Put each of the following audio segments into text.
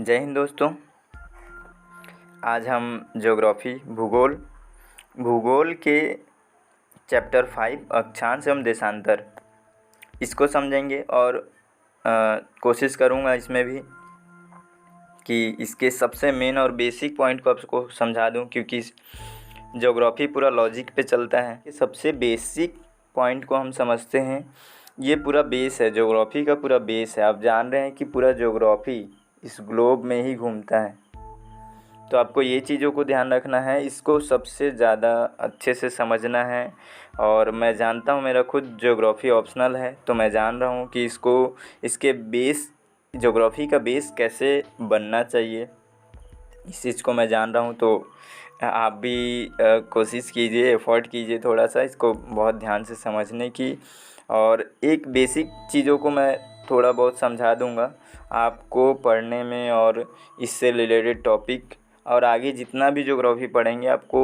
जय हिंद दोस्तों। आज हम ज्योग्राफी भूगोल के चैप्टर 5 अक्षांश एवं देशांतर इसको समझेंगे और कोशिश करूँगा इसमें भी कि इसके सबसे मेन और बेसिक पॉइंट को आपको समझा दूँ, क्योंकि ज्योग्राफी पूरा लॉजिक पे चलता है। कि सबसे बेसिक पॉइंट को हम समझते हैं, ये पूरा बेस है, ज्योग्राफी का पूरा बेस है। आप जान रहे हैं कि पूरा ज्योग्राफी इस ग्लोब में ही घूमता है, तो आपको ये चीज़ों को ध्यान रखना है, इसको सबसे ज़्यादा अच्छे से समझना है। और मैं जानता हूँ मेरा खुद ज्योग्राफी ऑप्शनल है, तो मैं जान रहा हूँ कि इसके बेस ज्योग्राफी का बेस कैसे बनना चाहिए, इस चीज़ को मैं जान रहा हूँ। तो आप भी कोशिश कीजिए, एफ़र्ट कीजिए थोड़ा सा इसको बहुत ध्यान से समझने की। और एक बेसिक चीज़ों को मैं थोड़ा बहुत समझा दूँगा आपको पढ़ने में, और इससे रिलेटेड टॉपिक और आगे जितना भी ज्योग्राफी पढ़ेंगे आपको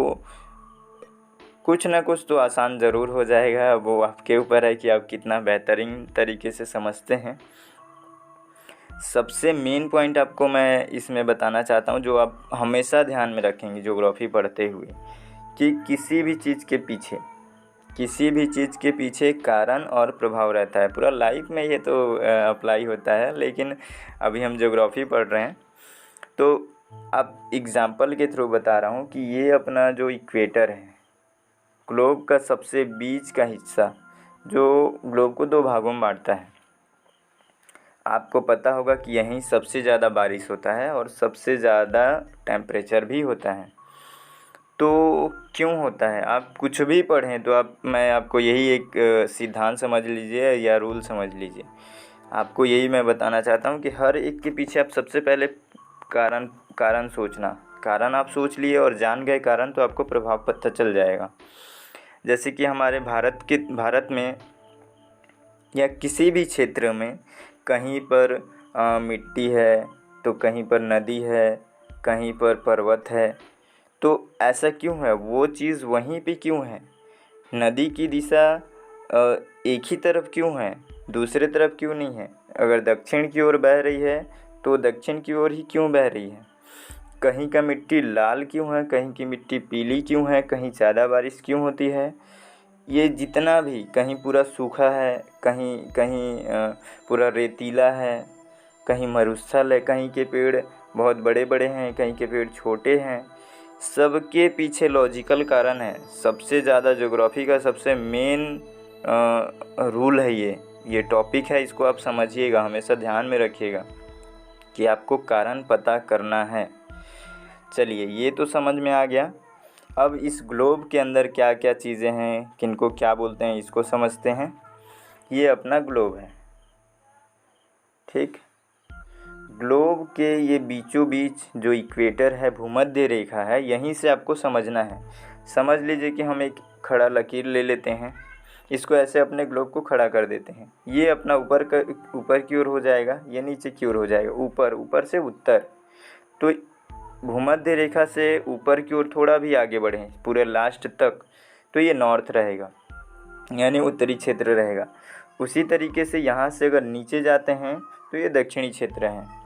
कुछ ना कुछ तो आसान ज़रूर हो जाएगा। वो आपके ऊपर है कि आप कितना बेहतरीन तरीके से समझते हैं। सबसे मेन पॉइंट आपको मैं इसमें बताना चाहता हूँ, जो आप हमेशा ध्यान में रखेंगे ज्योग्राफी पढ़ते हुए, कि किसी भी चीज़ के पीछे कारण और प्रभाव रहता है। पूरा लाइफ में ये तो अप्लाई होता है, लेकिन अभी हम ज्योग्राफी पढ़ रहे हैं तो अब एग्ज़ाम्पल के थ्रू बता रहा हूँ कि ये अपना जो इक्वेटर है, ग्लोब का सबसे बीच का हिस्सा, जो ग्लोब को दो भागों में बांटता है। आपको पता होगा कि यहीं सबसे ज़्यादा बारिश होता है और सबसे ज़्यादा टेम्परेचर भी होता है। तो क्यों होता है, आप कुछ भी पढ़ें तो मैं आपको यही एक सिद्धांत समझ लीजिए या रूल समझ लीजिए। आपको यही मैं बताना चाहता हूँ कि हर एक के पीछे आप सबसे पहले कारण सोचना। कारण आप सोच लिए और जान गए कारण, तो आपको प्रभाव पता चल जाएगा। जैसे कि हमारे भारत में या किसी भी क्षेत्र में कहीं पर मिट्टी है, तो कहीं पर नदी है, कहीं पर पर्वत है। तो ऐसा क्यों है, वो चीज़ वहीं पे क्यों है? नदी की दिशा एक ही तरफ क्यों है, दूसरे तरफ क्यों नहीं है? अगर दक्षिण की ओर बह रही है तो दक्षिण की ओर ही क्यों बह रही है? कहीं का मिट्टी लाल क्यों है, कहीं की मिट्टी पीली क्यों है, कहीं ज़्यादा बारिश क्यों होती है? ये जितना भी, कहीं पूरा सूखा है, कहीं कहीं पूरा रेतीला है, कहीं मरुस्थल है, कहीं के पेड़ बहुत बड़े बड़े हैं, कहीं के पेड़ छोटे हैं। सबके पीछे लॉजिकल कारण है। सबसे ज़्यादा ज्योग्राफी का सबसे मेन रूल है ये टॉपिक है। इसको आप समझिएगा, हमेशा ध्यान में रखिएगा कि आपको कारण पता करना है। चलिए, ये तो समझ में आ गया। अब इस ग्लोब के अंदर क्या क्या चीज़ें हैं, किनको क्या बोलते हैं, इसको समझते हैं। ये अपना ग्लोब है, ठीक। ग्लोब के ये बीचों बीच जो इक्वेटर है, भूमध्य रेखा है, यहीं से आपको समझना है। समझ लीजिए कि हम एक खड़ा लकीर ले लेते हैं, इसको ऐसे अपने ग्लोब को खड़ा कर देते हैं। ये अपना ऊपर की ओर हो जाएगा, ये नीचे की ओर हो जाएगा, ऊपर से उत्तर। तो भूमध्य रेखा से ऊपर की ओर थोड़ा भी आगे बढ़ें पूरे लास्ट तक, तो ये नॉर्थ रहेगा, यानी उत्तरी क्षेत्र रहेगा। उसी तरीके से यहाँ से अगर नीचे जाते हैं तो ये दक्षिणी क्षेत्र है।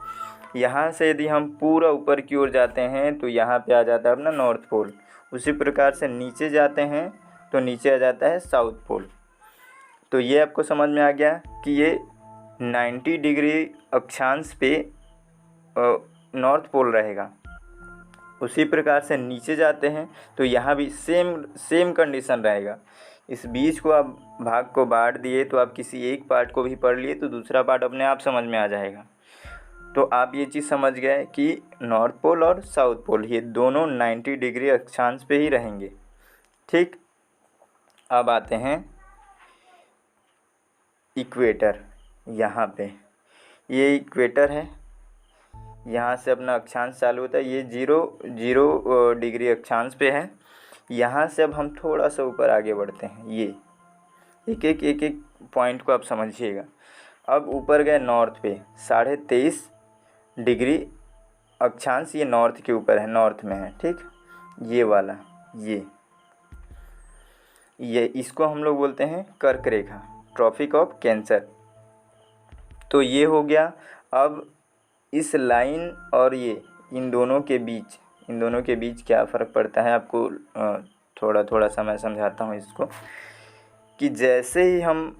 यहाँ से यदि हम पूरा ऊपर की ओर जाते हैं तो यहाँ पे आ जाता है अपना नॉर्थ पोल। उसी प्रकार से नीचे जाते हैं तो नीचे आ जाता है साउथ पोल। तो ये आपको समझ में आ गया कि ये 90 डिग्री अक्षांश पे नॉर्थ पोल रहेगा। उसी प्रकार से नीचे जाते हैं तो यहाँ भी सेम कंडीशन रहेगा। इस बीच को आप भाग को बांट दिए तो आप किसी एक पार्ट को भी पढ़ लिए तो दूसरा पार्ट अपने आप समझ में आ जाएगा। तो आप ये चीज़ समझ गए कि नॉर्थ पोल और साउथ पोल ये दोनों 90 डिग्री अक्षांश पे ही रहेंगे, ठीक। अब आते हैं इक्वेटर। यहाँ पे ये इक्वेटर है, यहाँ से अपना अक्षांश चालू होता है, ये जीरो डिग्री अक्षांश पे है। यहाँ से अब हम थोड़ा सा ऊपर आगे बढ़ते हैं। ये एक पॉइंट को आप समझिएगा। अब ऊपर गए नॉर्थ पे, 23.5 डिग्री अक्षांश ये नॉर्थ के ऊपर है, नॉर्थ में है, ठीक। ये वाला ये इसको हम लोग बोलते हैं कर्क रेखा, ट्रॉपिक ऑफ कैंसर। तो ये हो गया। अब इस लाइन और ये इन दोनों के बीच क्या फ़र्क पड़ता है आपको थोड़ा थोड़ा सा मैं समझाता हूँ इसको, कि जैसे ही हम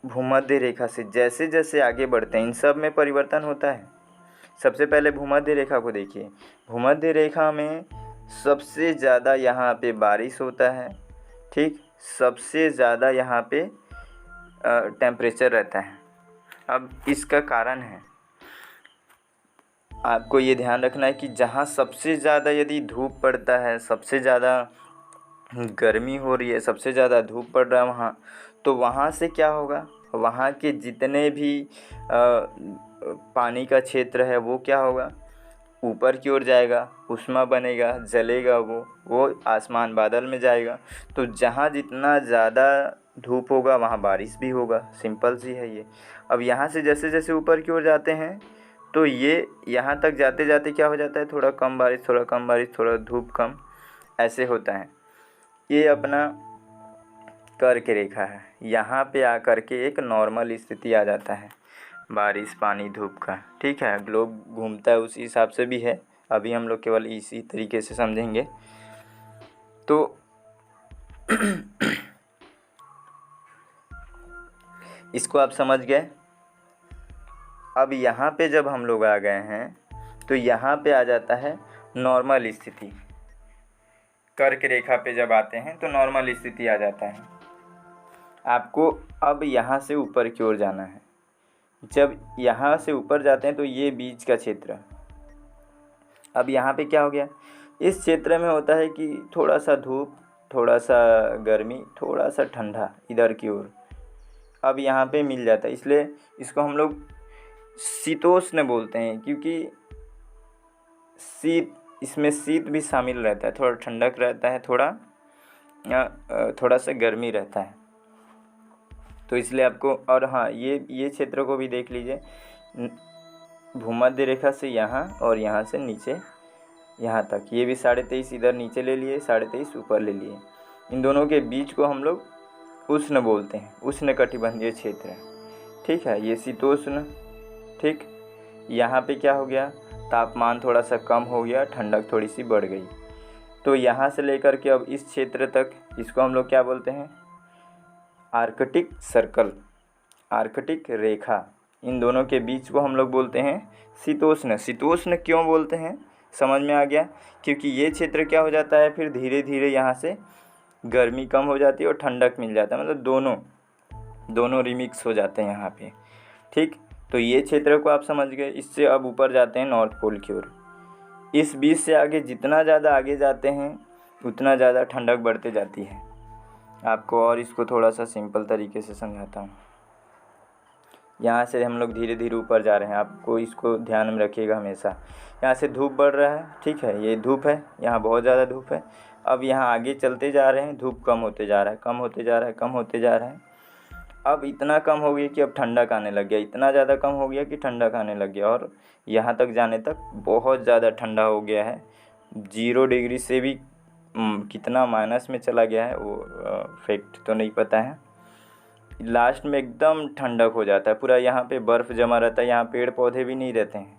भूमध्य रेखा से जैसे जैसे आगे बढ़ते हैं इन सब में परिवर्तन होता है। सबसे पहले भूमध्य रेखा को देखिए। भूमध्य रेखा में सबसे ज़्यादा यहाँ पे बारिश होता है, ठीक, सबसे ज़्यादा यहाँ पे टेम्परेचर रहता है। अब इसका कारण है, आपको ये ध्यान रखना है कि जहाँ सबसे ज़्यादा यदि धूप पड़ता है, सबसे ज़्यादा गर्मी हो रही है, सबसे ज़्यादा धूप पड़ रहा है वहाँ, तो वहाँ से क्या होगा, वहाँ के जितने भी पानी का क्षेत्र है वो क्या होगा, ऊपर की ओर जाएगा, ऊष्मा बनेगा, जलेगा, वो आसमान बादल में जाएगा। तो जहाँ जितना ज़्यादा धूप होगा वहाँ बारिश भी होगा, सिंपल सी है ये। अब यहाँ से जैसे जैसे ऊपर की ओर जाते हैं तो ये यहाँ तक जाते जाते क्या हो जाता है, थोड़ा कम बारिश, थोड़ा कम बारिश, थोड़ा धूप कम, ऐसे होता है। ये अपना कर्क रेखा है। यहाँ पे आकर के एक नॉर्मल स्थिति आ जाता है बारिश पानी धूप का, ठीक है। ग्लोब घूमता है उसी हिसाब से भी है, अभी हम लोग केवल इसी तरीके से समझेंगे। तो इसको आप समझ गए। अब यहाँ पे जब हम लोग आ गए हैं तो यहाँ पे आ जाता है नॉर्मल स्थिति। कर्क रेखा पे जब आते हैं तो नॉर्मल स्थिति आ जाता है। आपको अब यहाँ से ऊपर की ओर जाना है। जब यहाँ से ऊपर जाते हैं तो ये बीच का क्षेत्र, अब यहाँ पे क्या हो गया, इस क्षेत्र में होता है कि थोड़ा सा धूप, थोड़ा सा गर्मी, थोड़ा सा ठंडा इधर की ओर अब यहाँ पे मिल जाता है। इसलिए इसको हम लोग शीतोष्ण बोलते हैं, क्योंकि शीत, इसमें शीत भी शामिल रहता है, थोड़ा ठंडक रहता है, थोड़ा सा गर्मी रहता है। तो इसलिए आपको, और हाँ ये क्षेत्र को भी देख लीजिए, भूमध्य रेखा से यहाँ और यहाँ से नीचे यहाँ तक, ये भी 23.5 इधर नीचे ले लिए, 23.5 ऊपर ले लिए। इन दोनों के बीच को हम लोग उष्ण बोलते हैं, उष्ण कटिबंधीय क्षेत्र है, ठीक है। ये शीतोष्ण, ठीक। यहाँ पे क्या हो गया, तापमान थोड़ा सा कम हो गया, ठंडक थोड़ी सी बढ़ गई। तो यहाँ से लेकर के अब इस क्षेत्र तक, इसको हम लोग क्या बोलते हैं, आर्कटिक सर्कल, आर्कटिक रेखा। इन दोनों के बीच को हम लोग बोलते हैं शीतोष्ण। शीतोष्ण क्यों बोलते हैं, समझ में आ गया, क्योंकि ये क्षेत्र क्या हो जाता है, फिर धीरे धीरे यहाँ से गर्मी कम हो जाती है और ठंडक मिल जाता है, मतलब दोनों रिमिक्स हो जाते हैं यहाँ पे, ठीक। तो ये क्षेत्र को आप समझ गए। इससे अब ऊपर जाते हैं नॉर्थ पोल की ओर। इस बीच से आगे जितना ज़्यादा आगे जाते हैं उतना ज़्यादा ठंडक बढ़ते जाती है। आपको और इसको थोड़ा सा सिंपल तरीके से समझाता हूँ। यहाँ से हम लोग धीरे धीरे ऊपर जा रहे हैं, आपको इसको ध्यान में रखिएगा हमेशा। यहाँ से धूप बढ़ रहा है, ठीक है, ये धूप है, यहाँ बहुत ज़्यादा धूप है। अब यहाँ आगे चलते जा रहे हैं, धूप कम होते जा रहा है, कम होते जा रहा है, कम होते जा रहा है। अब इतना कम हो गया कि अब ठंडक आने लग गया, इतना ज़्यादा कम हो गया कि ठंडक आने लग गया, और यहाँ तक जाने तक बहुत ज़्यादा ठंडा हो गया है। 0 डिग्री से भी कितना माइनस में चला गया है वो फैक्ट तो नहीं पता है। लास्ट में एकदम ठंडक हो जाता है पूरा, यहाँ पे बर्फ़ जमा रहता है, यहाँ पेड़ पौधे भी नहीं रहते हैं।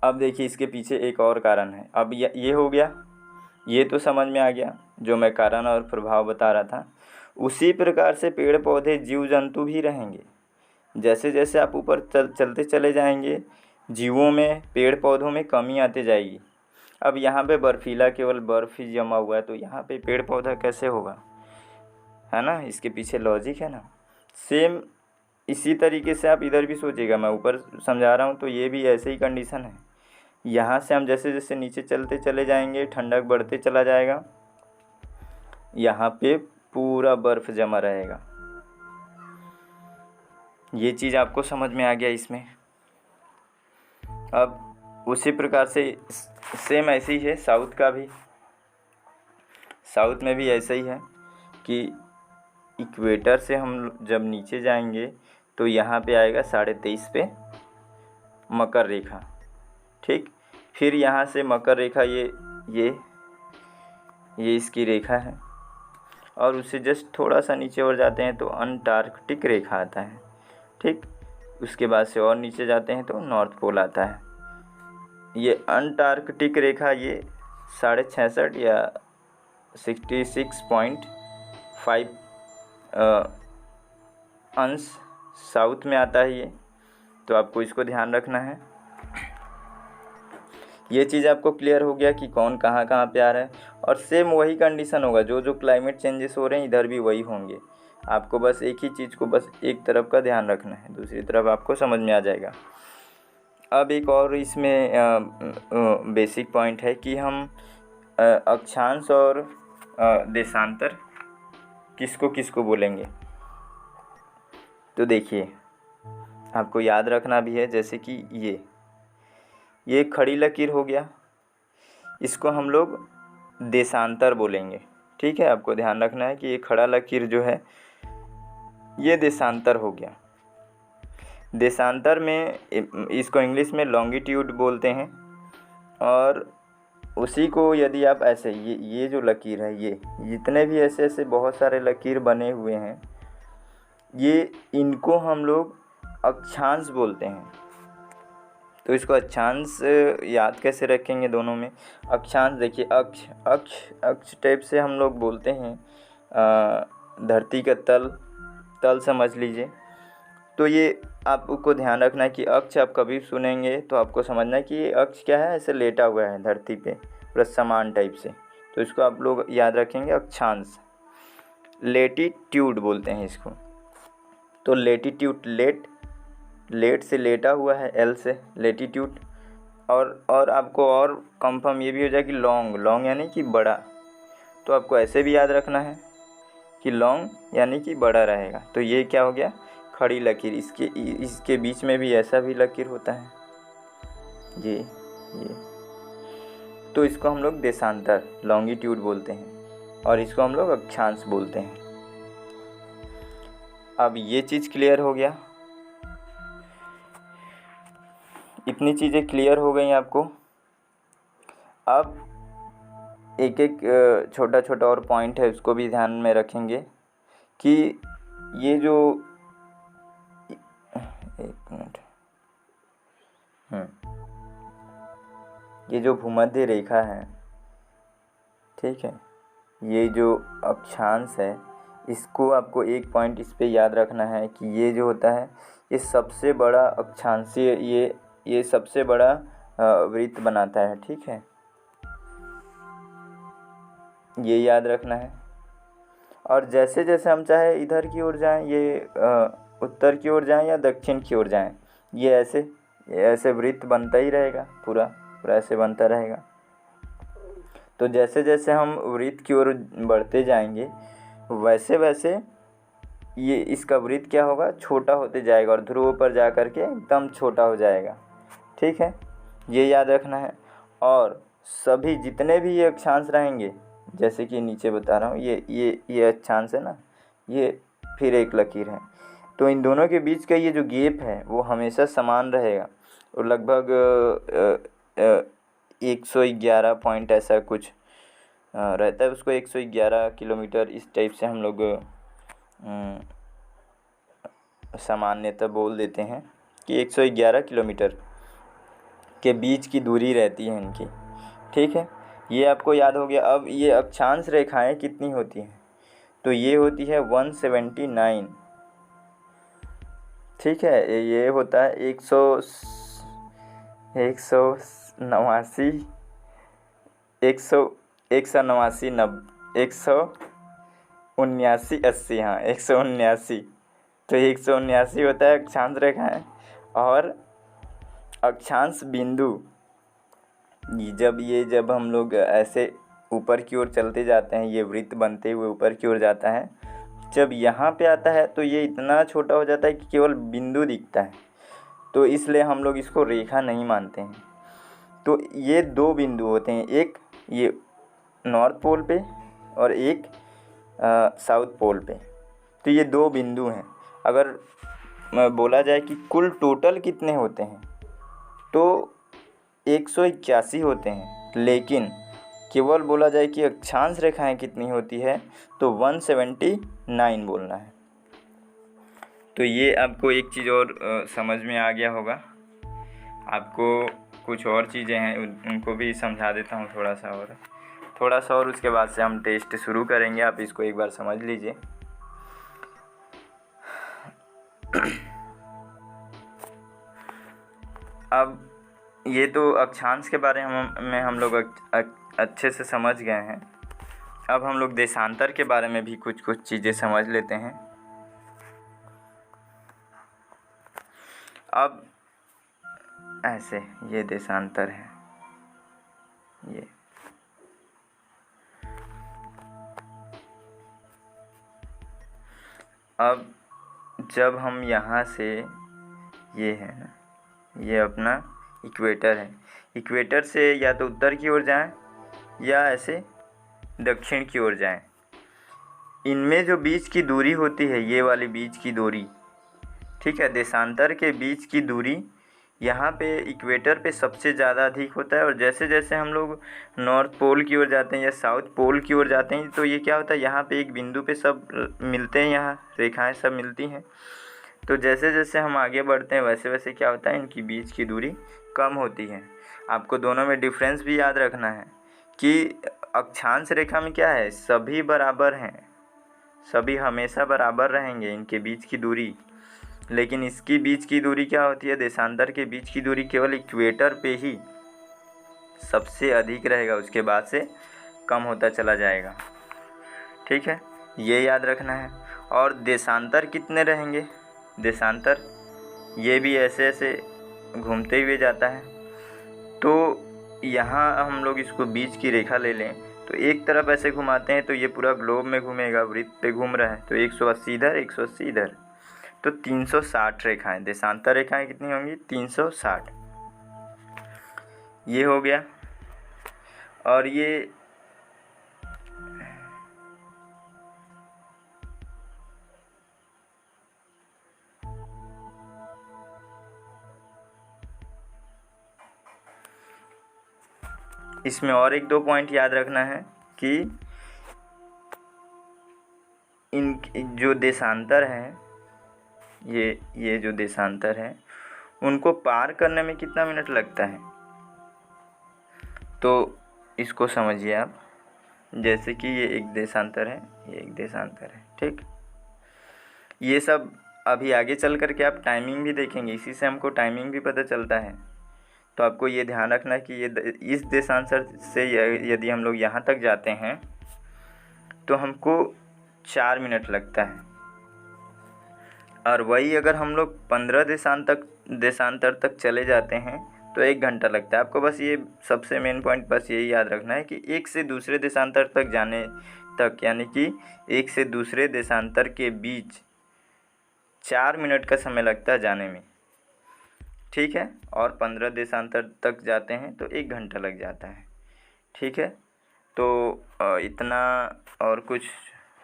अब देखिए इसके पीछे एक और कारण है। अब ये हो गया, ये तो समझ में आ गया जो मैं कारण और प्रभाव बता रहा था। उसी प्रकार से पेड़ पौधे जीव जंतु भी रहेंगे। जैसे जैसे आप ऊपर चलते चले जाएंगे, जीवों में, पेड़ पौधों में कमी आती जाएगी। अब यहाँ पे बर्फीला केवल बर्फ़ ही जमा हुआ है, तो यहाँ पे पेड़ पौधा कैसे होगा, है ना। इसके पीछे लॉजिक है ना। सेम इसी तरीके से आप इधर भी सोचिएगा, मैं ऊपर समझा रहा हूँ तो ये भी ऐसे ही कंडीशन है। यहाँ से हम जैसे जैसे नीचे चलते चले जाएंगे, ठंडक बढ़ते चला जाएगा, यहाँ पे पूरा बर्फ़ जमा रहेगा। ये चीज़ आपको समझ में आ गया इसमें। अब उसी प्रकार से सेम ऐसे ही है साउथ का भी। साउथ में भी ऐसा ही है कि इक्वेटर से हम जब नीचे जाएंगे तो यहाँ पे आएगा 23.5 पे मकर रेखा, ठीक। फिर यहाँ से मकर रेखा ये इसकी रेखा है, और उससे जस्ट थोड़ा सा नीचे और जाते हैं तो अंटार्कटिक रेखा आता है, ठीक। उसके बाद से और नीचे जाते हैं तो नॉर्थ पोल आता है। ये अंटार्कटिक रेखा ये 66.5 या 66.5 अंश साउथ में आता है ये, तो आपको इसको ध्यान रखना है। ये चीज़ आपको क्लियर हो गया कि कौन कहाँ कहाँ पे आ रहा है, और सेम वही कंडीशन होगा, जो जो क्लाइमेट चेंजेस हो रहे हैं इधर भी वही होंगे। आपको बस एक ही चीज़ को बस एक तरफ का ध्यान रखना है, दूसरी तरफ आपको समझ में आ जाएगा। अब एक और इसमें बेसिक पॉइंट है कि हम अक्षांश और देशांतर किसको किसको बोलेंगे। तो देखिए आपको याद रखना भी है, जैसे कि ये खड़ी लकीर हो गया, इसको हम लोग देशांतर बोलेंगे। ठीक है, आपको ध्यान रखना है कि ये खड़ा लकीर जो है ये देशांतर हो गया। देशांतर में इसको इंग्लिश में लॉन्गिट्यूड बोलते हैं, और उसी को यदि आप ऐसे ये जो लकीर है, ये जितने भी ऐसे ऐसे बहुत सारे लकीर बने हुए हैं, ये इनको हम लोग अक्षांश बोलते हैं। तो इसको अक्षांश याद कैसे रखेंगे दोनों में? अक्षांश देखिए, अक्ष टाइप से हम लोग बोलते हैं धरती का तल समझ लीजिए। तो ये आपको ध्यान रखना है कि अक्ष आप कभी सुनेंगे तो आपको समझना है कि ये अक्ष क्या है, ऐसे लेटा हुआ है धरती पे पूरा समान टाइप से, तो इसको आप लोग याद रखेंगे अक्षांश। लेटीट्यूड बोलते हैं इसको। तो लेटीट्यूड लेट से लेटा हुआ है, एल से लेटीट्यूड। और आपको और कंफर्म ये भी हो जाए कि लॉन्ग यानी कि बड़ा, तो आपको ऐसे भी याद रखना है कि लॉन्ग यानी कि बड़ा रहेगा। तो ये क्या हो गया, खड़ी लकीर। इसके बीच में भी ऐसा भी लकीर होता है ये, तो इसको हम लोग देशांतर लॉन्गिट्यूड बोलते हैं, और इसको हम लोग अक्षांश बोलते हैं। अब ये चीज़ क्लियर हो गया, इतनी चीज़ें क्लियर हो गई आपको। अब एक एक छोटा छोटा और पॉइंट है, उसको भी ध्यान में रखेंगे कि ये जो एक मिनट ये जो भूमध्य रेखा है, ठीक है, ये जो अक्षांश है, इसको आपको एक पॉइंट इस पे याद रखना है कि ये जो होता है ये सबसे बड़ा अक्षांशीय, ये सबसे बड़ा वृत्त बनाता है। ठीक है, ये याद रखना है। और जैसे जैसे हम चाहे इधर की ओर जाएं, ये उत्तर की ओर जाएं या दक्षिण की ओर जाएं, ये ऐसे वृत्त बनता ही रहेगा, पूरा ऐसे बनता रहेगा। तो जैसे जैसे हम वृत्त की ओर बढ़ते जाएंगे, वैसे वैसे ये इसका वृत्त क्या होगा, छोटा होते जाएगा, और ध्रुव पर जा कर के एकदम छोटा हो जाएगा। ठीक है, ये याद रखना है। और सभी जितने भी ये अक्षांश रहेंगे, जैसे कि नीचे बता रहा हूँ, ये अक्षांश है ना, ये फिर एक लकीर है, तो इन दोनों के बीच का ये जो गैप है वो हमेशा समान रहेगा, और लगभग 111 पॉइंट ऐसा कुछ रहता है, उसको 111 किलोमीटर इस टाइप से हम लोग सामान्यतः बोल देते हैं कि 111 किलोमीटर के बीच की दूरी रहती है इनकी। ठीक है, ये आपको याद हो गया। अब ये अक्षांश रेखाएं कितनी होती हैं, तो ये होती है 179। ठीक है, ये होता है 189 80। हाँ, 179। तो 179 होता है अक्षांश रेखाएं। और अक्षांश बिंदु जब हम लोग ऐसे ऊपर की ओर चलते जाते हैं, ये वृत्त बनते हुए ऊपर की ओर जाता है, जब यहाँ पे आता है तो ये इतना छोटा हो जाता है कि केवल बिंदु दिखता है, तो इसलिए हम लोग इसको रेखा नहीं मानते हैं। तो ये दो बिंदु होते हैं, एक ये नॉर्थ पोल पे और एक साउथ पोल पे, तो ये दो बिंदु हैं। अगर बोला जाए कि कुल टोटल कितने होते हैं, तो 181 होते हैं, लेकिन केवल बोला जाए कि अक्षांश रेखाएं कितनी होती है, तो 179 बोलना है। तो ये आपको एक चीज़ और समझ में आ गया होगा। आपको कुछ और चीज़ें हैं उनको भी समझा देता हूँ थोड़ा सा और उसके बाद से हम टेस्ट शुरू करेंगे। आप इसको एक बार समझ लीजिए। अब ये तो अक्षांश के बारे में हम लोग अच्छे से समझ गए हैं। अब हम लोग देशांतर के बारे में भी कुछ चीज़ें समझ लेते हैं। अब ऐसे ये देशांतर है, ये अब जब हम यहाँ से ये है ना, ये अपना इक्वेटर है, इक्वेटर से या तो उत्तर की ओर जाएं या ऐसे दक्षिण की ओर जाएं। इनमें जो बीच की दूरी होती है, ये वाली बीच की दूरी, ठीक है, देशांतर के बीच की दूरी यहाँ पे इक्वेटर पे सबसे ज़्यादा अधिक होता है। और जैसे जैसे हम लोग नॉर्थ पोल की ओर जाते हैं या साउथ पोल की ओर जाते हैं तो ये क्या होता है, यहाँ पे एक बिंदु पे सब मिलते हैं, यहाँ रेखाएं सब मिलती हैं। तो जैसे जैसे हम आगे बढ़ते हैं वैसे वैसे क्या होता है, इनकी बीच की दूरी कम होती है। आपको दोनों में डिफरेंस भी याद रखना है कि अक्षांश रेखा में क्या है, सभी बराबर हैं, सभी हमेशा बराबर रहेंगे इनके बीच की दूरी। लेकिन इसकी बीच की दूरी क्या होती है, देशांतर के बीच की दूरी केवल इक्वेटर पे ही सबसे अधिक रहेगा, उसके बाद से कम होता चला जाएगा। ठीक है, ये याद रखना है। और देशांतर कितने रहेंगे, देशांतर ये भी ऐसे ऐसे घूमते हुए जाता है। तो यहाँ हम लोग इसको बीच की रेखा ले लें तो एक तरफ ऐसे घुमाते हैं तो ये पूरा ग्लोब में घूमेगा, वृत्त पे घूम रहा है, तो 180 इधर 180 इधर, तो 360 रेखाएं, देशांतर रेखाएं कितनी होंगी, 360। ये हो गया। और ये इसमें और एक दो पॉइंट याद रखना है कि इन जो देशांतर हैं, ये जो देशांतर है उनको पार करने में कितना मिनट लगता है, तो इसको समझिए आप। जैसे कि ये एक देशांतर है, ये एक देशांतर है, ठीक। ये सब अभी आगे चल कर के आप टाइमिंग भी देखेंगे, इसी से हमको टाइमिंग भी पता चलता है। तो आपको ये ध्यान रखना है कि ये इस देशांतर से यदि हम लोग यहाँ तक जाते हैं तो हमको 4 मिनट लगता है। और वही अगर हम लोग 15 देशांतर तक चले जाते हैं तो 1 घंटा लगता है। आपको बस ये सबसे मेन पॉइंट बस यही याद रखना है कि एक से दूसरे देशांतर तक जाने तक, यानी कि एक से दूसरे देशांतर के बीच 4 मिनट का समय लगता है जाने में, ठीक है। और 15 देशांतर तक जाते हैं तो 1 घंटा लग जाता है, ठीक है। तो इतना, और कुछ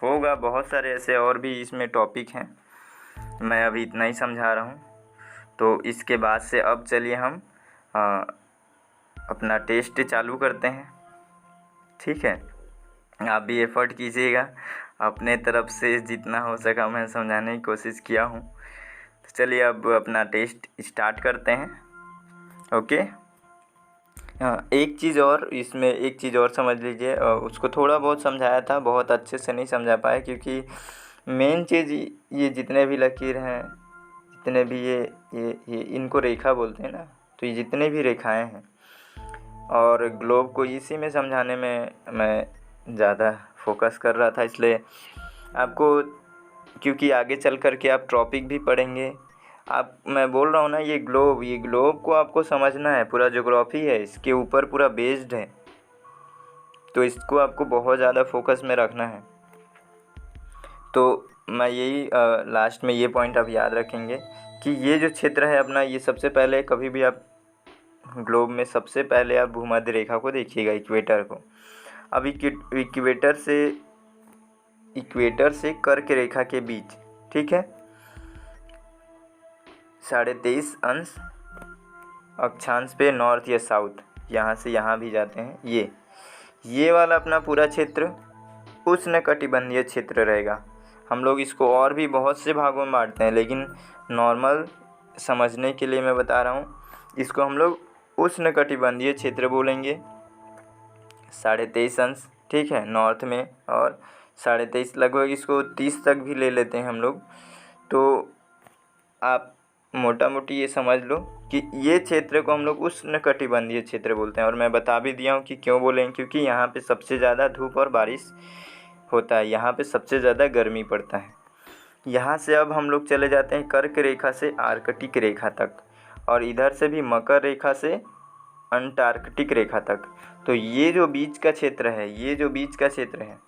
होगा, बहुत सारे ऐसे और भी इसमें टॉपिक हैं, मैं अभी इतना ही समझा रहा हूँ। तो इसके बाद से अब चलिए हम अपना टेस्ट चालू करते हैं, ठीक है। आप भी एफ़र्ट कीजिएगा, अपने तरफ से जितना हो सका मैं समझाने की कोशिश किया हूँ। तो चलिए अब अपना टेस्ट स्टार्ट करते हैं, ओके। हाँ, एक चीज़ और समझ लीजिए, उसको थोड़ा बहुत समझाया था, बहुत अच्छे से नहीं समझा पाया, क्योंकि मेन चीज़ ये जितने भी लकीर हैं, जितने भी ये इनको रेखा बोलते हैं ना, तो ये जितने भी रेखाएं हैं और ग्लोब को इसी में समझाने में मैं ज़्यादा फोकस कर रहा था, इसलिए आपको, क्योंकि आगे चल कर के आप टॉपिक भी पढ़ेंगे। मैं बोल रहा हूँ ना, ये ग्लोब को आपको समझना है, पूरा ज्योग्राफी है, इसके ऊपर पूरा बेस्ड है, तो इसको आपको बहुत ज़्यादा फोकस में रखना है। तो मैं यही लास्ट में ये पॉइंट आप याद रखेंगे कि ये जो क्षेत्र है अपना, ये सबसे पहले कभी भी आप ग्लोब में सबसे पहले आप भूमध्य रेखा को देखिएगा, इक्वेटर को। अब इक्वेटर से कर्क रेखा के बीच, ठीक है, 23.5 अंश अक्षांश पे नॉर्थ या साउथ, यहाँ से यहाँ भी जाते हैं, ये वाला अपना पूरा क्षेत्र उष्णकटिबंधीय क्षेत्र रहेगा। हम लोग इसको और भी बहुत से भागों में बांटते हैं, लेकिन नॉर्मल समझने के लिए मैं बता रहा हूँ। इसको हम लोग उष्णकटिबंधीय क्षेत्र बोलेंगे, 23.5 अंश, ठीक है, नॉर्थ में, और 23.5 लगभग इसको 30 तक भी ले लेते हैं हम लोग। तो आप मोटा मोटी ये समझ लो कि ये क्षेत्र को हम लोग उष्णकटिबंधीय क्षेत्र बोलते हैं। और मैं बता भी दिया हूँ कि क्यों बोलेंगे, क्योंकि यहाँ पे सबसे ज़्यादा धूप और बारिश होता है, यहाँ पे सबसे ज़्यादा गर्मी पड़ता है। यहाँ से अब हम लोग चले जाते हैं कर्क रेखा से आर्कटिक रेखा तक, और इधर से भी मकर रेखा से अंटार्कटिक रेखा तक। तो ये जो बीच का क्षेत्र है, ये जो बीच का क्षेत्र है,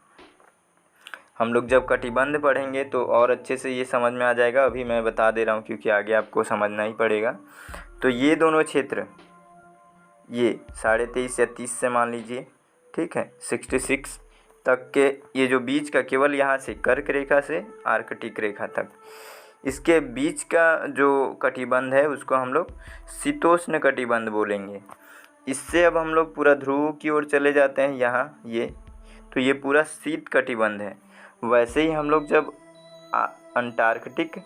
हम लोग जब कटिबंध पढ़ेंगे तो और अच्छे से ये समझ में आ जाएगा। अभी मैं बता दे रहा हूँ क्योंकि आगे आपको समझना ही पड़ेगा। तो ये दोनों क्षेत्र, ये 23.5 या 30 से मान लीजिए, ठीक है, 66 तक के, ये जो बीच का, केवल यहाँ से कर्क रेखा से आर्कटिक रेखा तक, इसके बीच का जो कटिबंध है उसको हम लोग शीतोष्ण कटिबंध बोलेंगे। इससे अब हम लोग पूरा ध्रुव की ओर चले जाते हैं, यहाँ ये, तो ये पूरा शीत कटिबंध है। वैसे ही हम लोग जब अंटार्कटिक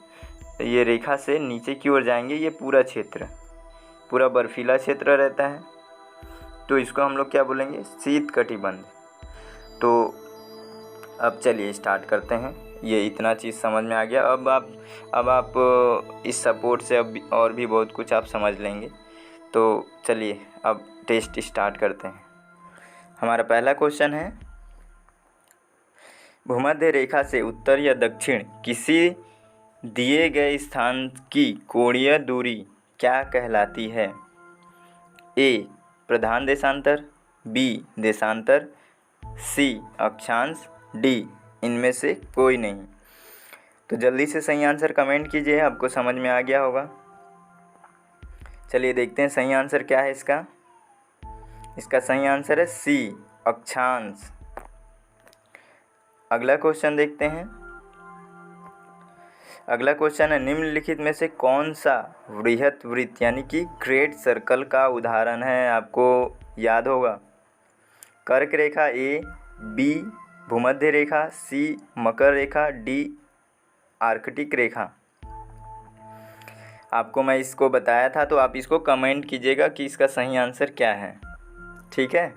ये रेखा से नीचे की ओर जाएंगे, ये पूरा क्षेत्र पूरा बर्फीला क्षेत्र रहता है, तो इसको हम लोग क्या बोलेंगे, शीत कटिबंध। तो अब चलिए स्टार्ट करते हैं। ये इतना चीज़ समझ में आ गया। अब आप इस सपोर्ट से अब और भी बहुत कुछ आप समझ लेंगे। तो चलिए अब टेस्ट स्टार्ट करते हैं। हमारा पहला क्वेश्चन है, भूमध्य रेखा से उत्तर या दक्षिण किसी दिए गए स्थान की कोणीय दूरी क्या कहलाती है? ए प्रधान देशांतर, बी देशांतर, सी अक्षांश, डी इनमें से कोई नहीं। तो जल्दी से सही आंसर कमेंट कीजिए, आपको समझ में आ गया होगा। चलिए देखते हैं सही आंसर क्या है इसका। इसका सही आंसर है सी अक्षांश। अगला क्वेश्चन देखते हैं। अगला क्वेश्चन है, निम्नलिखित में से कौन सा वृहत वृत्त यानी कि ग्रेट सर्कल का उदाहरण है? आपको याद होगा, कर्क रेखा ए, बी भूमध्य रेखा, सी मकर रेखा, डी आर्कटिक रेखा। आपको मैं इसको बताया था, तो आप इसको कमेंट कीजिएगा कि इसका सही आंसर क्या है, ठीक है।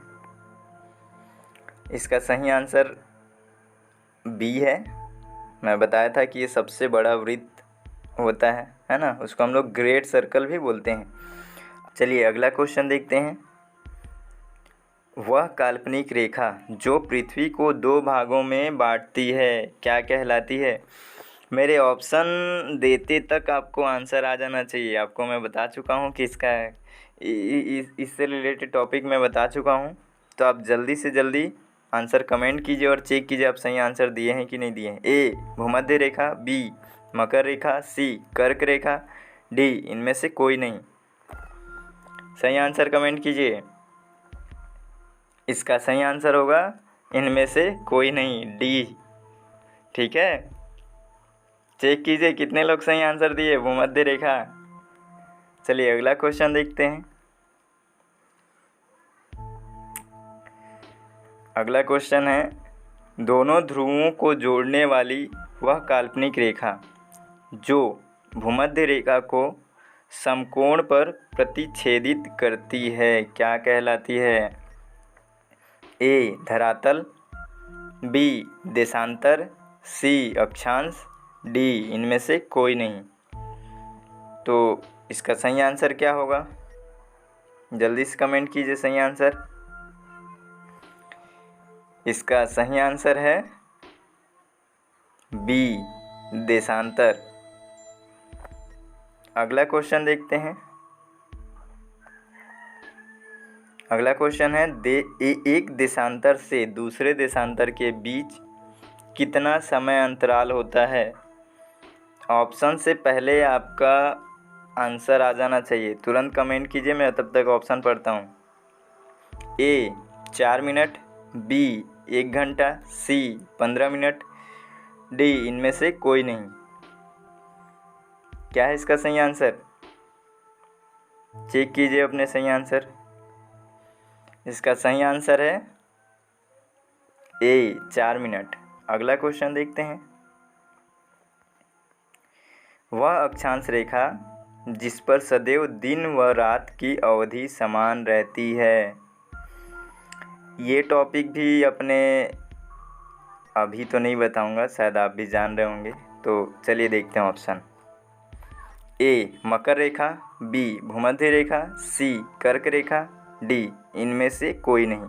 इसका सही आंसर बी है। मैं बताया था कि ये सबसे बड़ा वृत्त होता है ना, उसको हम लोग ग्रेट सर्कल भी बोलते हैं। चलिए अगला क्वेश्चन देखते हैं। वह काल्पनिक रेखा जो पृथ्वी को 2 भागों में बांटती है क्या कहलाती है? मेरे ऑप्शन देते तक आपको आंसर आ जाना चाहिए। आपको मैं बता चुका हूँ कि इसका इससे रिलेटेड टॉपिक मैं बता चुका हूँ। तो आप जल्दी से जल्दी आंसर कमेंट कीजिए और चेक कीजिए आप सही आंसर दिए हैं कि नहीं दिए हैं। ए भूमध्य रेखा, बी मकर रेखा, सी कर्क रेखा, डी इनमें से कोई नहीं। सही आंसर कमेंट कीजिए। इसका सही आंसर होगा इनमें से कोई नहीं, डी, ठीक है। चेक कीजिए कितने लोग सही आंसर दिए, भूमध्य रेखा। चलिए अगला क्वेश्चन देखते हैं। अगला क्वेश्चन है, दोनों ध्रुवों को जोड़ने वाली वह काल्पनिक रेखा जो भूमध्य रेखा को समकोण पर प्रतिच्छेदित करती है क्या कहलाती है? ए धरातल, बी देशांतर, सी अक्षांश, डी इनमें से कोई नहीं। तो इसका सही आंसर क्या होगा? जल्दी से कमेंट कीजिए सही आंसर। इसका सही आंसर है बी देशांतर। अगला क्वेश्चन देखते हैं। अगला क्वेश्चन है, एक देशांतर से दूसरे देशांतर के बीच कितना समय अंतराल होता है? ऑप्शन से पहले आपका आंसर आ जाना चाहिए। तुरंत कमेंट कीजिए, मैं तब तक ऑप्शन पढ़ता हूँ। ए 4 मिनट, बी 1 घंटा, सी 15 मिनट, डी इनमें से कोई नहीं। क्या है इसका सही आंसर? चेक कीजिए अपने सही आंसर। इसका सही आंसर है ए 4 मिनट। अगला क्वेश्चन देखते हैं। वह अक्षांश रेखा जिस पर सदैव दिन व रात की अवधि समान रहती है। ये टॉपिक भी अपने अभी तो नहीं बताऊंगा, शायद आप भी जान रहे होंगे। तो चलिए देखते हैं ऑप्शन। ए मकर रेखा, बी भूमध्य रेखा, सी कर्क रेखा, डी इनमें से कोई नहीं।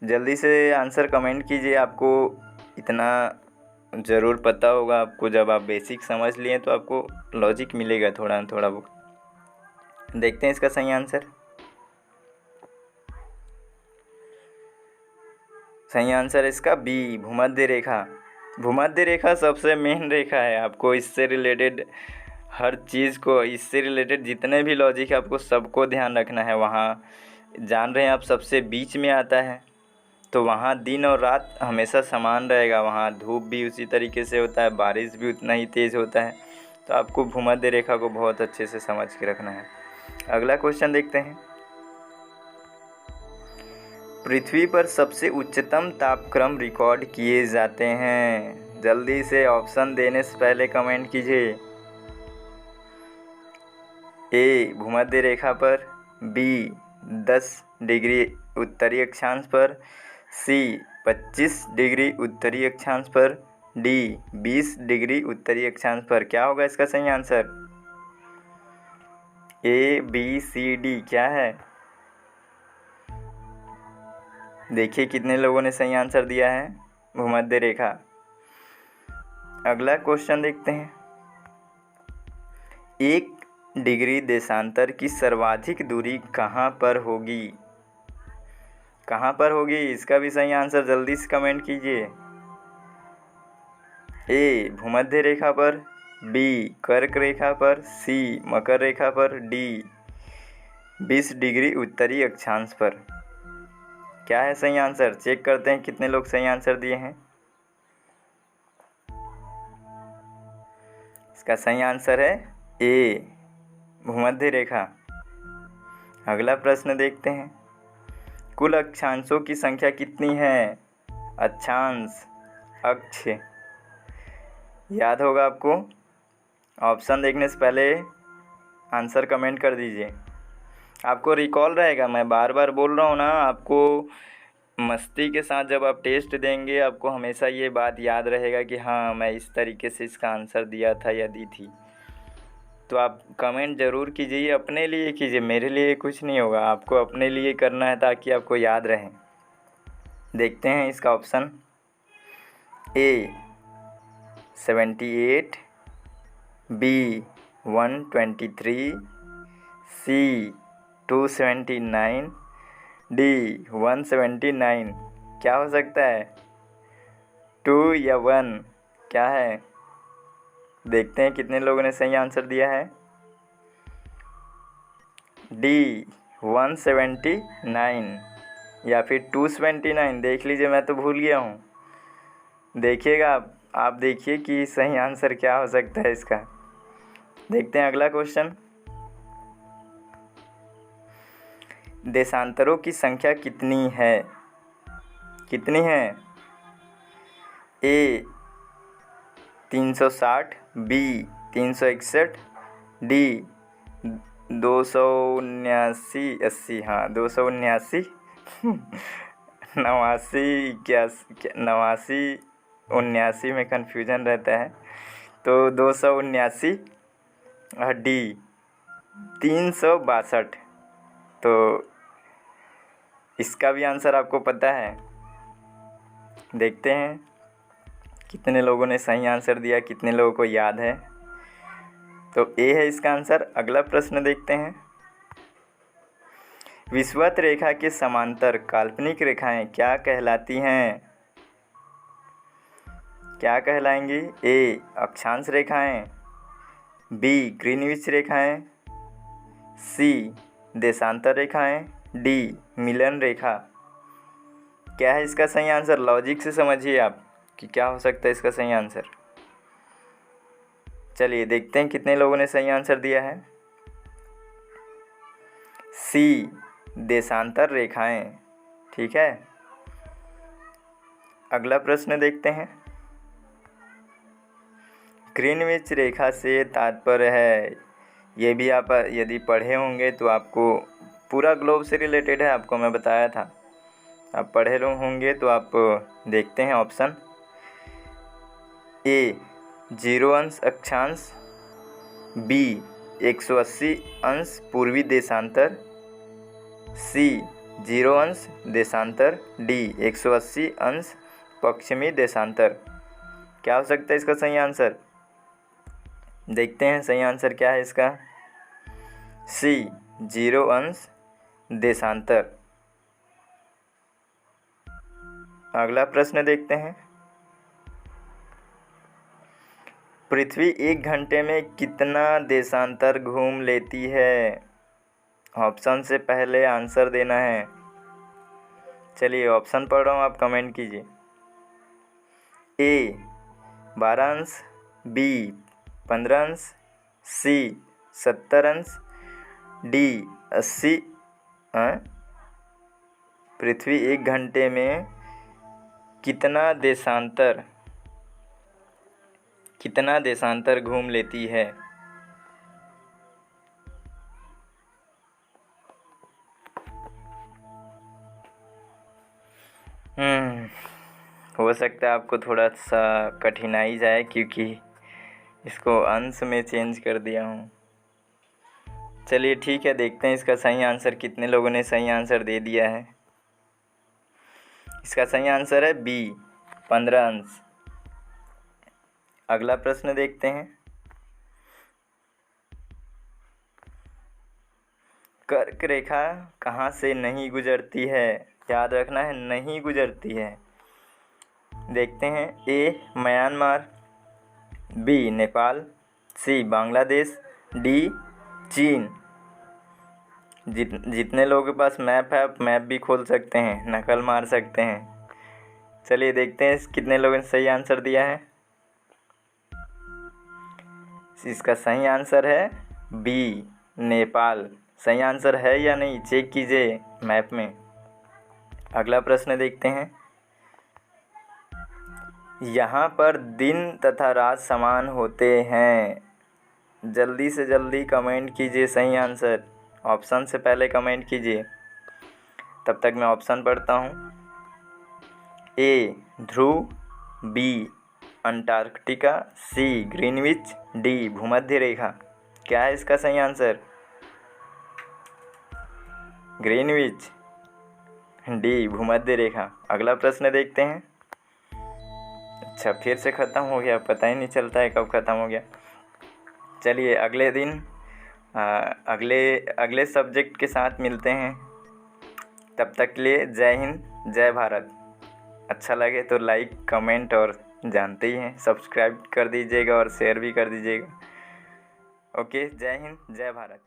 जल्दी से आंसर कमेंट कीजिए। आपको इतना ज़रूर पता होगा, आपको जब आप बेसिक समझ लिए तो आपको लॉजिक मिलेगा थोड़ा थोड़ा बहुत। देखते हैं इसका सही आंसर। सही आंसर इसका बी भूमध्य रेखा। भूमध्य रेखा सबसे मेन रेखा है। आपको इससे रिलेटेड हर चीज़ को, इससे रिलेटेड जितने भी लॉजिक है आपको सबको ध्यान रखना है। वहाँ जान रहे हैं आप सबसे बीच में आता है, तो वहाँ दिन और रात हमेशा समान रहेगा। वहाँ धूप भी उसी तरीके से होता है, बारिश भी उतना ही तेज़ होता है। तो आपको भूमध्य रेखा को बहुत अच्छे से समझ के रखना है। अगला क्वेश्चन देखते हैं। पृथ्वी पर सबसे उच्चतम तापक्रम रिकॉर्ड किए जाते हैं। जल्दी से ऑप्शन देने से पहले कमेंट कीजिए। ए भूमध्य रेखा पर, बी 10 डिग्री उत्तरी अक्षांश पर, सी 25 डिग्री उत्तरी अक्षांश पर, डी 20 डिग्री उत्तरी अक्षांश पर। क्या होगा इसका सही answer? A B C D क्या है? देखिए कितने लोगों ने सही आंसर दिया है, भूमध्य रेखा। अगला क्वेश्चन देखते हैं। 1 डिग्री देशांतर की सर्वाधिक दूरी कहाँ पर होगी? कहाँ पर होगी? इसका भी सही आंसर जल्दी से कमेंट कीजिए। ए भूमध्य रेखा पर, बी कर्क रेखा पर, सी मकर रेखा पर, डी 20 डिग्री उत्तरी अक्षांश पर। क्या है सही आंसर? चेक करते हैं कितने लोग सही आंसर दिए हैं। इसका सही आंसर है ए भूमध्य रेखा। अगला प्रश्न देखते हैं। कुल अक्षांशों की संख्या कितनी है? अक्षांश, अक्ष याद होगा आपको। ऑप्शन देखने से पहले आंसर कमेंट कर दीजिए। आपको रिकॉल रहेगा, मैं बार बार बोल रहा हूँ ना, आपको मस्ती के साथ जब आप टेस्ट देंगे आपको हमेशा ये बात याद रहेगा कि हाँ मैं इस तरीके से इसका आंसर दिया था या दी थी। तो आप कमेंट ज़रूर कीजिए, अपने लिए कीजिए, मेरे लिए कुछ नहीं होगा, आपको अपने लिए करना है ताकि आपको याद रहे। देखते हैं इसका ऑप्शन। ए 78, बी 123, सी 279, डी 179। क्या हो सकता है? 2 या 1 क्या है? देखते हैं कितने लोगों ने सही आंसर दिया है। डी 179 या फिर 279। देख लीजिए, मैं तो भूल गया हूँ। देखिएगा आप देखिए कि सही आंसर क्या हो सकता है इसका। देखते हैं अगला क्वेश्चन। देशांतरों की संख्या कितनी है? कितनी है? ए 360, बी 361, डी 279, 80, हाँ 279, 89, 89, 79 में कन्फ्यूजन रहता है। तो 279 और डी 362। तो इसका भी आंसर आपको पता है। देखते हैं कितने लोगों ने सही आंसर दिया, कितने लोगों को याद है। तो ए है इसका आंसर। अगला प्रश्न देखते हैं। विषुवत रेखा के समांतर काल्पनिक रेखाएं क्या कहलाती हैं? क्या कहलाएंगी? ए अक्षांश रेखाएं, बी ग्रीनविच रेखाएं, सी देशांतर रेखाएं, डी मिलन रेखा। क्या है इसका सही आंसर? लॉजिक से समझिए आप कि क्या हो सकता है इसका सही आंसर। चलिए देखते हैं कितने लोगों ने सही आंसर दिया है। सी देशांतर रेखाएं, ठीक है। अगला प्रश्न देखते हैं। ग्रीनविच रेखा से तात्पर्य है, ये भी आप यदि पढ़े होंगे तो आपको पूरा ग्लोब से रिलेटेड है, आपको मैं बताया था। आप पढ़े लोग होंगे तो आप देखते हैं ऑप्शन ए 0 अंश अक्षांश, बी 180 अंश पूर्वी देशांतर, सी 0 अंश देशांतर, डी 180 अंश पश्चिमी देशांतर। क्या हो सकता है इसका सही आंसर? देखते हैं सही आंसर क्या है इसका। सी 0 अंश देशांतर। अगला प्रश्न देखते हैं। पृथ्वी 1 घंटे में कितना देशांतर घूम लेती है? ऑप्शन से पहले आंसर देना है। चलिए ऑप्शन पढ़ रहा हूँ, आप कमेंट कीजिए। ए 12 अंश, बी 15 अंश, सी 70 अंश, डी 80। पृथ्वी 1 घंटे में कितना देशांतर घूम लेती है? हो सकता है आपको थोड़ा सा कठिनाई जाए क्योंकि इसको अंश में चेंज कर दिया हूँ। चलिए ठीक है, देखते हैं इसका सही आंसर। कितने लोगों ने सही आंसर दे दिया है? इसका सही आंसर है बी 15 अंश। अगला प्रश्न देखते हैं। कर्क रेखा कहाँ से नहीं गुजरती है? याद रखना है, नहीं गुजरती है। देखते हैं। ए म्यांमार, बी नेपाल, सी बांग्लादेश, डी चीन। जितने लोगों के पास मैप है, आप मैप भी खोल सकते हैं, नकल मार सकते हैं। चलिए देखते हैं कितने लोगों ने सही आंसर दिया है। इसका सही आंसर है बी नेपाल। सही आंसर है या नहीं चेक कीजिए मैप में। अगला प्रश्न देखते हैं। यहाँ पर दिन तथा रात समान होते हैं। जल्दी से जल्दी कमेंट कीजिए सही आंसर। ऑप्शन से पहले कमेंट कीजिए। तब तक मैं ऑप्शन पढ़ता हूँ। ए ध्रुव, बी अंटार्कटिका, सी ग्रीनविच, डी भूमध्य रेखा। क्या है इसका सही आंसर? ग्रीनविच, डी भूमध्य रेखा। अगला प्रश्न देखते हैं। अच्छा, फिर से ख़त्म हो गया, पता ही नहीं चलता है कब ख़त्म हो गया। चलिए अगले दिन अगले सब्जेक्ट के साथ मिलते हैं। तब तक के लिए जय हिंद, जय भारत। अच्छा लगे तो लाइक, कमेंट और जानते ही हैं सब्सक्राइब कर दीजिएगा और शेयर भी कर दीजिएगा। ओके, जय हिंद, जय भारत।